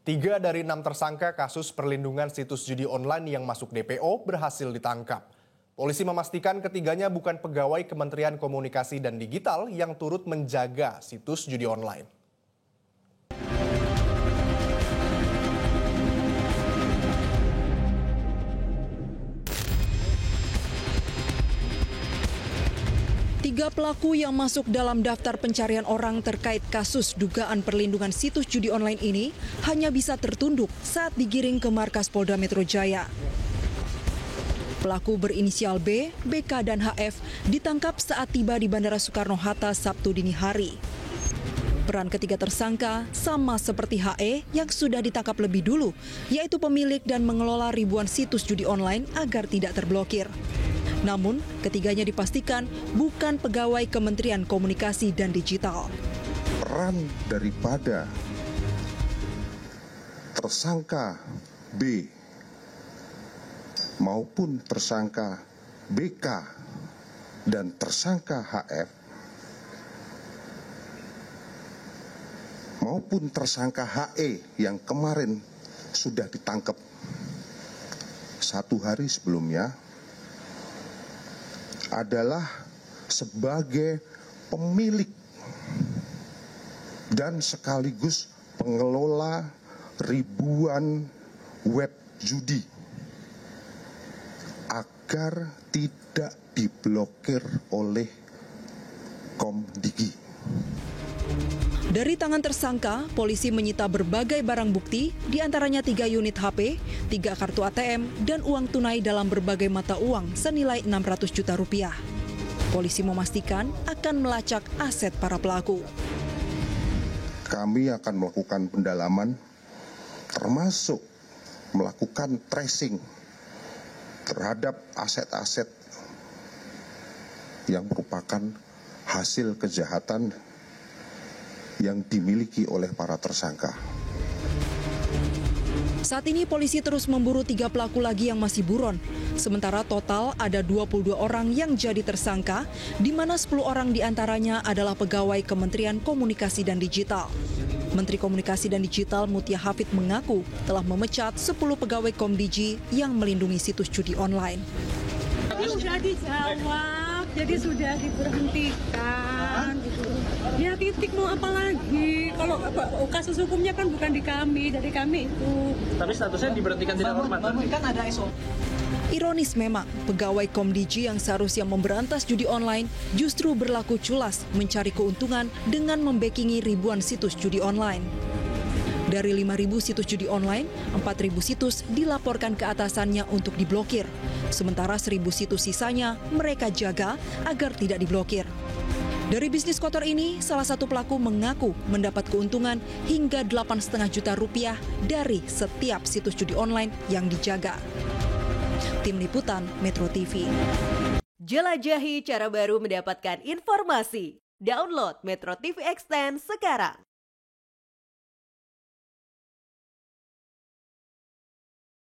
3 dari 6 tersangka kasus perlindungan situs judi online yang masuk DPO berhasil ditangkap. Polisi memastikan ketiganya bukan pegawai Kementerian Komunikasi dan Digital yang turut menjaga situs judi online. Tiga pelaku yang masuk dalam daftar pencarian orang terkait kasus dugaan perlindungan situs judi online ini hanya bisa tertunduk saat digiring ke markas Polda Metro Jaya. Pelaku berinisial B, BK, dan HF ditangkap saat tiba di Bandara Soekarno-Hatta Sabtu dini hari. Peran ketiga tersangka sama seperti HE yang sudah ditangkap lebih dulu, yaitu pemilik dan mengelola ribuan situs judi online agar tidak terblokir. Namun, ketiganya dipastikan bukan pegawai Kementerian Komunikasi dan Digital. Peran daripada tersangka B maupun tersangka BK dan tersangka HF maupun tersangka HE yang kemarin sudah ditangkap 1 hari sebelumnya adalah sebagai pemilik dan sekaligus pengelola ribuan web judi agar tidak diblokir oleh Komdigi. Dari tangan tersangka, polisi menyita berbagai barang bukti, diantaranya 3 unit HP, 3 kartu ATM, dan uang tunai dalam berbagai mata uang senilai 600 juta rupiah. Polisi memastikan akan melacak aset para pelaku. Kami akan melakukan pendalaman, termasuk melakukan tracing terhadap aset-aset yang merupakan hasil kejahatan yang dimiliki oleh para tersangka. Saat ini polisi terus memburu 3 pelaku lagi yang masih buron. Sementara total ada 22 orang yang jadi tersangka, di mana 10 orang diantaranya adalah pegawai Kementerian Komunikasi dan Digital. Menteri Komunikasi dan Digital Mutia Hafid mengaku telah memecat 10 pegawai Komdigi yang melindungi situs judi online. Tapi sudah dijawab, jadi sudah diberhentikan gitu. Ya titik mau apa lagi? Kalau kasus hukumnya kan bukan di kami, dari kami itu. Tapi statusnya diberhentikan tidak hormat. Kan ada SO. Ironis memang, pegawai Komdigi yang seharusnya memberantas judi online justru berlaku culas mencari keuntungan dengan membackingi ribuan situs judi online. Dari 5.000 situs judi online, 4.000 situs dilaporkan ke atasannya untuk diblokir. Sementara 1.000 situs sisanya mereka jaga agar tidak diblokir. Dari bisnis kotor ini, salah satu pelaku mengaku mendapat keuntungan hingga 8,5 juta rupiah dari setiap situs judi online yang dijaga. Tim Liputan Metro TV. Jelajahi cara baru mendapatkan informasi. Download Metro TV Extend sekarang.